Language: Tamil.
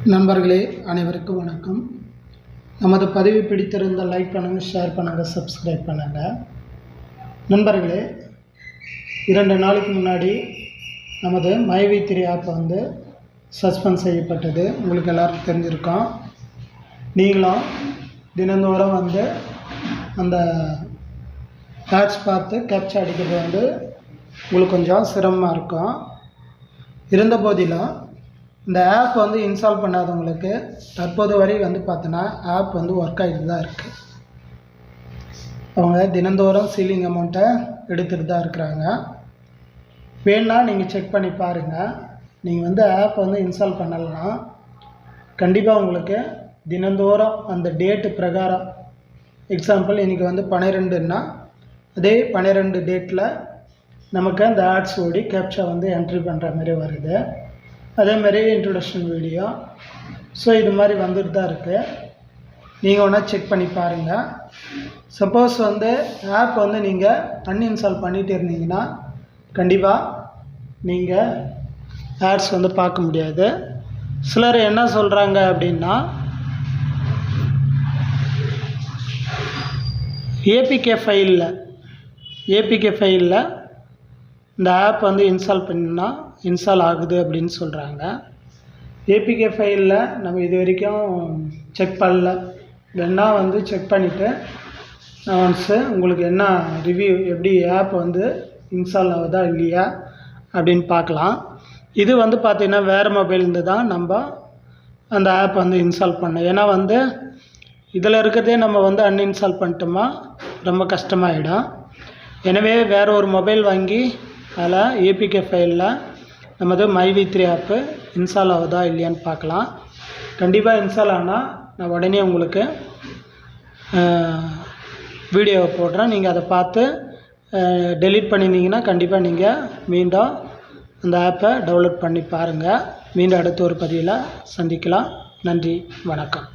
நண்பர்களே அனைவருக்கும் வணக்கம். நமது பதிவு பிடித்திருந்தால் லைக் பண்ணுங்கள், ஷேர் பண்ணுங்கள், சப்ஸ்கிரைப் பண்ணுங்கள். நண்பர்களே, 2 நாளைக்கு முன்னாடி நமது மைவி3 ஆப் சஸ்பெண்ட் செய்யப்பட்டது. உங்களுக்கு எல்லாருக்கும் தெரிஞ்சிருக்கோம். நீங்களும் தினந்தோறும் அந்த ஆட்ஸ் பார்த்து கேப்சா அடிக்கிறது உங்களுக்கு கொஞ்சம் சிரமமாக இருக்கும். இருந்த போதிலும் இந்த ஆப் இன்ஸ்டால் பண்ணாதவங்களுக்கு தற்போது வரை பார்த்தோன்னா ஆப் ஒர்க் ஆகிட்டு தான் இருக்குது. அவங்க தினந்தோறும் சீலிங் அமௌண்ட்டை எடுத்துகிட்டு தான் இருக்கிறாங்க. வேணுன்னா நீங்கள் செக் பண்ணி பாருங்கள். நீங்கள் ஆப் இன்ஸ்டால் பண்ணலைன்னா கண்டிப்பாக உங்களுக்கு தினந்தோறும் அந்த டேட்டு பிரகாரம், எக்ஸாம்பிள் இன்றைக்கி 12ன்னா அதே 12 டேட்டில் நமக்கு அந்த ஆட்ஸ் ஓடி கேப்சா என்ட்ரி பண்ணுற மாதிரி வருது. அதேமாதிரி இன்ட்ரொடக்ஷன் வீடியோ. ஸோ இது மாதிரி வந்துட்டு தான் இருக்குது. நீங்கள் ஒன்றா செக் பண்ணி பாருங்கள். சப்போஸ் ஆப் நீங்கள் அன்இன்ஸ்டால் பண்ணிகிட்டு இருந்தீங்கன்னா கண்டிப்பாக நீங்கள் ஆட்ஸ் பார்க்க முடியாது. சிலர் என்ன சொல்கிறாங்க அப்படின்னா, ஏபிகே ஃபைலில் இந்த ஆப் இன்ஸ்டால் பண்ணினா இன்ஸ்டால் ஆகுது அப்படின்னு சொல்கிறாங்க. ஏபிகே ஃபைலில் நம்ம இது வரைக்கும் செக் பண்ணல. வேணால் செக் பண்ணிவிட்டு நான் ஒன்ஸு உங்களுக்கு என்ன ரிவ்யூ, எப்படி ஆப் இன்ஸ்டால் ஆகுதா இல்லையா அப்படின்னு பார்க்கலாம். இது பார்த்திங்கன்னா வேறு மொபைல்லேருந்து தான் நம்ம அந்த ஆப் இன்ஸ்டால் பண்ணோம். ஏன்னா இதில் இருக்கிறதே நம்ம அன்இன்ஸ்டால் பண்ணிட்டோமா ரொம்ப கஷ்டமாயிடும். எனவே வேறு ஒரு மொபைல் வாங்கி அதில் ஏபிகே ஃபைலில் நமது மைவி3 ஆப்பு இன்ஸ்டால் ஆகுதா இல்லையான்னு பார்க்கலாம். கண்டிப்பாக இன்ஸ்டால் ஆனால் நான் உடனே உங்களுக்கு வீடியோவை போடுறேன். நீங்கள் அதை பார்த்து டெலீட் பண்ணியிருந்தீங்கன்னா கண்டிப்பாக நீங்கள் மீண்டும் அந்த ஆப்பை டவுன்லோட் பண்ணி பாருங்கள். மீண்டும் அடுத்த ஒரு பதிவில் சந்திக்கலாம். நன்றி, வணக்கம்.